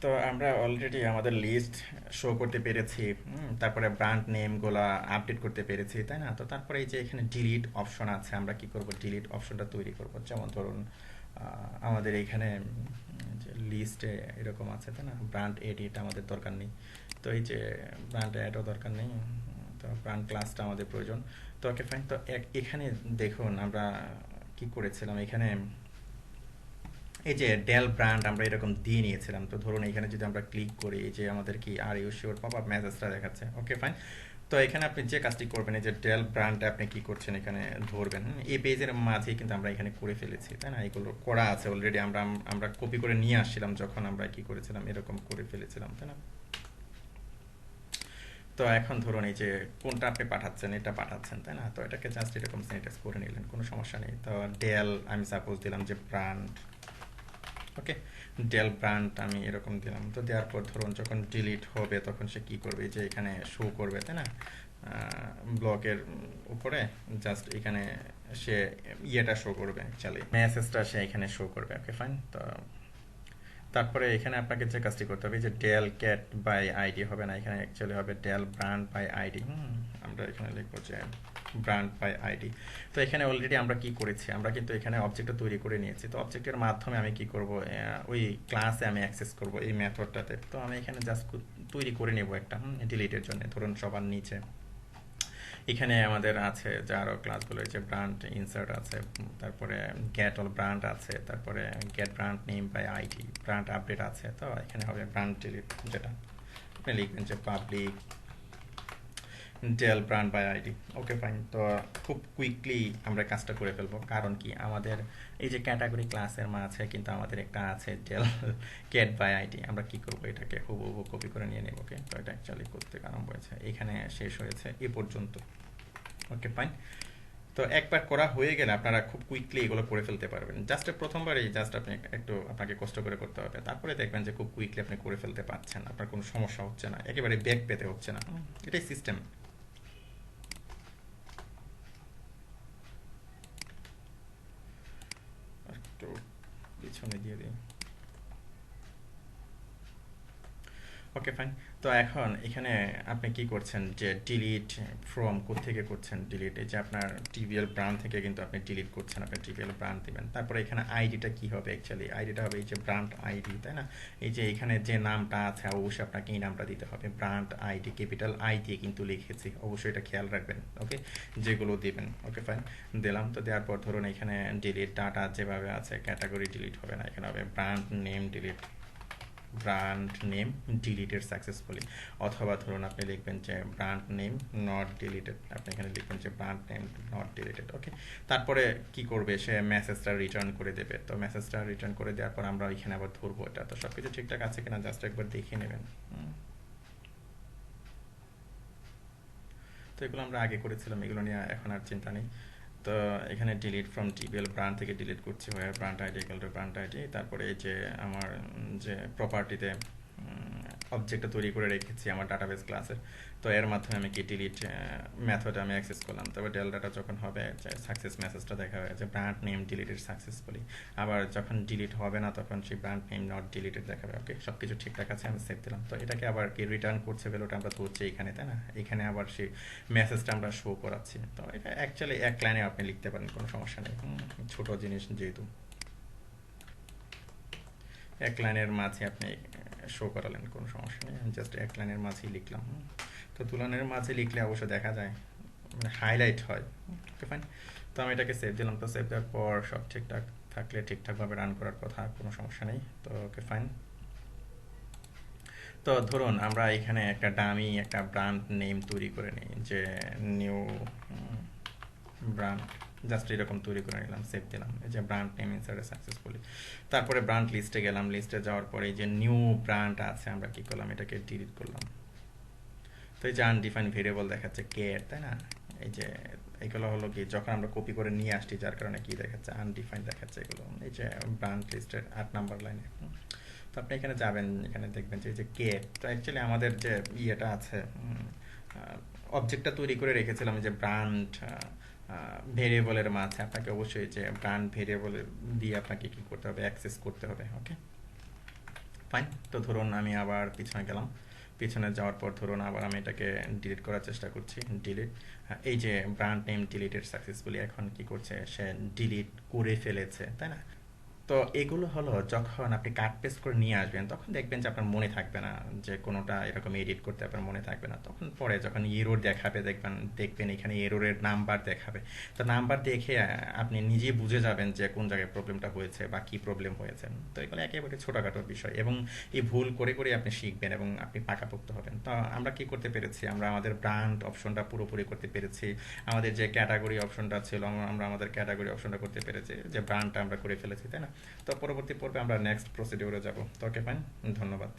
তো আমরা অলরেডি আমাদের লিস্ট শো করতে পেরেছি। তারপরে ব্র্যান্ড নেমগুলা আপডেট করতে পেরেছি, তাই না? তো তারপরে এই যে এখানে ডিলিট অপশন আছে, আমরা কি করব, ডিলিট অপশনটা তৈরি করব। যেমন ধরুন আমাদের এখানে যে লিস্টে এরকম আছে, তাই না, ব্র্যান্ড এডিট আমাদের দরকার নেই। তো এই যে ব্র্যান্ড অ্যাডও দরকার নেই। তো ব্র্যান্ড ক্লাসটা আমাদের প্রয়োজন। তো ওকে ফাইন। তো এখানে দেখুন আমরা কি করেছিলাম এখানে, এই যে ডেল ব্র্যান্ড আমরা এরকম দিয়ে নিয়েছিলাম। তো ধরুন এখানে যদি আমরা ক্লিক করি, এই যে আমাদের কি are you sure pop up মেসেজটা দেখাচ্ছে। Okay fine. তো এখানে আপনি যে কাজটি করবেন, এই যে ডেল ব্র্যান্ডটা আপনি কি করছেন এখানে ধরবেন। এই পেজের মাঝে কিন্তু আমরা এখানে করে ফেলেছি, তাই না? এগুলো করা আছে অলরেডি, আমরা আমরা কপি করে নিয়ে আসছিলাম যখন আমরা কি করেছিলাম, এরকম করে ফেলেছিলাম, তাই না? তো এখন ধরুন এই যে কোনটা আপনি পাঠাচ্ছেন, এটা পাঠাচ্ছেন, তাই না? তো এটাকে জাস্ট এরকম স্যানিটাইজ করে নিলেন, কোনো সমস্যা নেই। তো ডেল আমি সাপোজ দিলাম যে ব্র্যান্ড। ওকে, ডেল ব্র্যান্ড আমি এরকম দিলাম। তো দেওয়ার পর ধরুন যখন ডিলিট হবে তখন সে কি করবে, যে এখানে শো করবে, তাই না? ব্লকের উপরে জাস্ট এখানে সে ইয়েটা শো করবে, অ্যাকচুয়ালি মেসেজটা সে এখানে শো করবে। ওকে ফাইন। তো তারপরে এখানে আপনাকে যে কাজটি করতে হবে, যে ডেল ক্যাট বাই আইডি হবে না, এখানে অ্যাকচুয়ালি হবে ডেল ব্র্যান্ড বাই আইডি। আমরা এখানে লিখবো যে ব্র্যান্ড বাই আইডি। তো এখানে অলরেডি আমরা কি করেছি, আমরা কিন্তু এখানে অবজেক্টটা তৈরি করে নিয়েছি। তো অবজেক্টের মাধ্যমে আমি কি করব, ওই ক্লাসে আমি অ্যাক্সেস করব এই মেথডটাতে। তো আমি এখানে জাস্ট তৈরি করে নেব একটা ডিলিটের জন্য। ধরুন সবার নিচে এখানে আমাদের আছে যে আরও ক্লাসগুলো, যে ব্র্যান্ড ইনসার্ট আছে, তারপরে গেট অল ব্র্যান্ড আছে, তারপরে get brand name by ID, brand update আছে। তো এখানে হবে ব্র্যান্ড ডিলিট, যেটা আপনি লিখবেন যে public del brand by ID. Okay fine. তো খুব কুইকলি আমরা কাজটা করে ফেলবো, কারণ কি আমাদের এই যে ক্যাটাগরি ক্লাসের মাঝে কিন্তু আমাদের একটা আছে ডেল গেট বাই আইডি। আমরা কি করবো, এটাকে হুবহু কপি করে নিয়ে নেব। ওকে, তো এটা অ্যাকচুয়ালি করতে আরম্ভ হয়েছে, এখানে শেষ হয়েছে এ পর্যন্ত। ওকে ফাইন। তো একবার করা হয়ে গেলে আপনারা খুব কুইকলি এগুলো করে ফেলতে পারবেন। জাস্ট প্রথমবারই জাস্ট আপনি একটু আপনাকে কষ্ট করে করতে হবে, তারপরে দেখবেন যে খুব কুইকলি আপনি করে ফেলতে পারছেন, আপনার কোনো সমস্যা হচ্ছে না, একেবারে ব্যাক পেতে হচ্ছে না। এটাই সিস্টেম। একটু পিছনে দিয়ে দিই। ওকে ফাইন। তো এখন এখানে আপনি কি করছেন, যে ডিলিট ফ্রম থেকে করছেন ডিলিট, এই যে আপনার টিভিএল ব্র্যান্ড থেকে কিন্তু আপনি ডিলিট করছেন, আপনি টিভিএল ব্র্যান্ড দিবেন। তারপরে এখানে আইডিটা কি হবে, অ্যাকচুয়ালি আইডিটা হবে এই যে ব্র্যান্ড আইডি, তাই না? এই যে এখানে যে নামটা আছে অবশ্যই আপনাকে এই নামটা দিতে হবে, ব্র্যান্ড আইডি ক্যাপিটাল আই দিয়ে কিন্তু লিখেছি, অবশ্যই এটা খেয়াল রাখবেন। ওকে, যেগুলো দিবেন। ওকে ফাইন, দিলাম। তো দেওয়ার পর ধরুন এখানে ডিলিট ডাটা যেভাবে আছে, ক্যাটাগরি ডিলিট হবে না, এখানে হবে brand name delete, brand name deleted successfully. অথবা ধরুন আপনি লিখবেন যে ব্র্যান্ড নেম নট ডিলিটেড, আপনি এখানে লিখবেন যে ব্র্যান্ড নেম নট ডিলিটেড। ওকে, তারপরে কি করবে, সে মেসেজটা রিটার্ন করে দেবে। তো মেসেজটা রিটার্ন করে দেওয়ার পর আমরা এখানে আবার ধরবো এটা। তো সব কিছু ঠিকঠাক আছে কিনা জাস্ট একবার দেখে নেবেন। তো এগুলো আমরা আগে করেছিলাম, এগুলো নিয়ে এখন আর চিন্তা নেই। তো এখানে ডিলিট ফ্রম টিবিএল ব্র্যান্ড থেকে ডিলিট করছি, হয়ে brand ID equal to brand ID. তারপরে এই যে আমার যে প্রপার্টিতে অবজেক্টটা তৈরি করে রেখেছি আমার ডাটাবেস ক্লাসের, তো এর মাধ্যমে আমি কি ডিলিট মেথড আমি অ্যাক্সেস করলাম। তবে ডেল ডাটা যখন হবে যে সাকসেস মেসেজটা দেখা হয় যে ব্র্যান্ড নেম ডিলিটেড সাকসেসফুলি। আবার যখন ডিলিট হবে না তখন সেই ব্র্যান্ড নেম নট ডিলিটেড দেখাবে। ওকে, সব কিছু ঠিকঠাক আছে, আমি সেভ দিলাম। তো এটাকে আবার কি রিটার্ন করছে ভ্যালুটা আমরা ধরছি এখানে, তাই না? এখানে আবার সেই মেসেজটা আমরা শো করাচ্ছি। তো এটা অ্যাকচুয়ালি এক লাইনে আপনি লিখতে পারেন, কোনো সমস্যা নেই। ছোট জিনিস যেহেতু এক লাইনের মাঝে আপনি শো করালেন, কোনো সমস্যা নেই। আমি জাস্ট এক লাইনের মাঝেই লিখলাম। তো তুলনের মাঝে লিখলে অবশ্য দেখা যায়, মানে হাইলাইট হয়। ওকে ফাইন। তো আমি এটাকে সেভ দিলাম। তো সেভ দেওয়ার পর সব ঠিকঠাক থাকলে ঠিকঠাকভাবে রান করার কথা, কোনো সমস্যা নেই। তো ওকে ফাইন। তো ধরুন আমরা এখানে একটা ডামি একটা ব্র্যান্ড নেম তৈরি করে নিই, যে নিউ ব্র্যান্ড, জাস্ট এরকম তৈরি করে নিলাম, সেভ দিলাম। এই যে ব্র্যান্ড নেম ইনসার্টেড সাকসেসফুলি। তারপরে ব্র্যান্ড লিস্টে গেলাম, লিস্টে যাওয়ার পরে এই যে নিউ ব্র্যান্ড আছে, আমরা কি করলাম, এটাকে ডিলিট করলাম। তো এই যে আনডিফাইন্ড ভেরিয়েবল দেখাচ্ছে কে, তাই না? এই যে এগুলো হলো কি, যখন আমরা কপি করে নিয়ে আসছি যার কারণে কি দেখাচ্ছে, আনডিফাইন্ড দেখাচ্ছে এগুলো। এই যে ব্র্যান্ড লিস্টের 8 নাম্বার লাইনে। তো আপনি এখানে যাবেন, এখানে দেখবেন যে এই যে কে। তো অ্যাকচুয়ালি আমাদের যে ইয়েটা আছে, অবজেক্টটা তৈরি করে রেখেছিলাম যে ব্র্যান্ড ভেরিয়েবলের মাঝে, আপনাকে অবশ্যই যে ব্র্যান্ড ভেরিয়েবল দিয়ে আপনাকে কি করতে হবে, অ্যাক্সেস করতে হবে। ওকে, ফাইন। তো ধরুন আমি আবার পিছনে গেলাম, পিছনে যাওয়ার পর ধরুন আবার আমি এটাকে ডিলিট করার চেষ্টা করছি, ডিলিট। এই যে ব্র্যান্ড নেম ডিলিটেড সাকসেসফুলি, এখন কি করছে, সে ডিলিট করে ফেলেছে, তাই না? তো এগুলো হলো যখন আপনি কাট পেস্ট করে নিয়ে আসবেন তখন দেখবেন যে আপনার মনে থাকবে না, যে কোনোটা এরকম এডিট করতে আপনার মনে থাকবে না। তখন পরে যখন এরর দেখাবে দেখবেন এখানে এররের নাম্বার দেখাবে। তো নাম্বার দেখে আপনি নিজেই বুঝে যাবেন যে কোন জায়গায় প্রবলেমটা হয়েছে বা কী প্রবলেম হয়েছে। তো এগুলো একেবারে ছোটোখাটো বিষয়, এবং এই ভুল করে করে আপনি শিখবেন এবং আপনি পাকাপোক্ত হবেন। তো আমরা কি করতে পেরেছি, আমরা আমাদের ব্র্যান্ড অপশনটা পুরোপুরি করতে পেরেছি। আমাদের যে ক্যাটাগরি অপশনটা ছিল আমরা আমাদের ক্যাটাগরি অপশনটা করতে পেরেছি, যে ব্র্যান্ডটা আমরা করে ফেলেছি, তাই না? তো পরবর্তী পর্বে আমরা নেক্সট প্রসিডিউরে যাব। তো ওকে, ফাইন, ধন্যবাদ।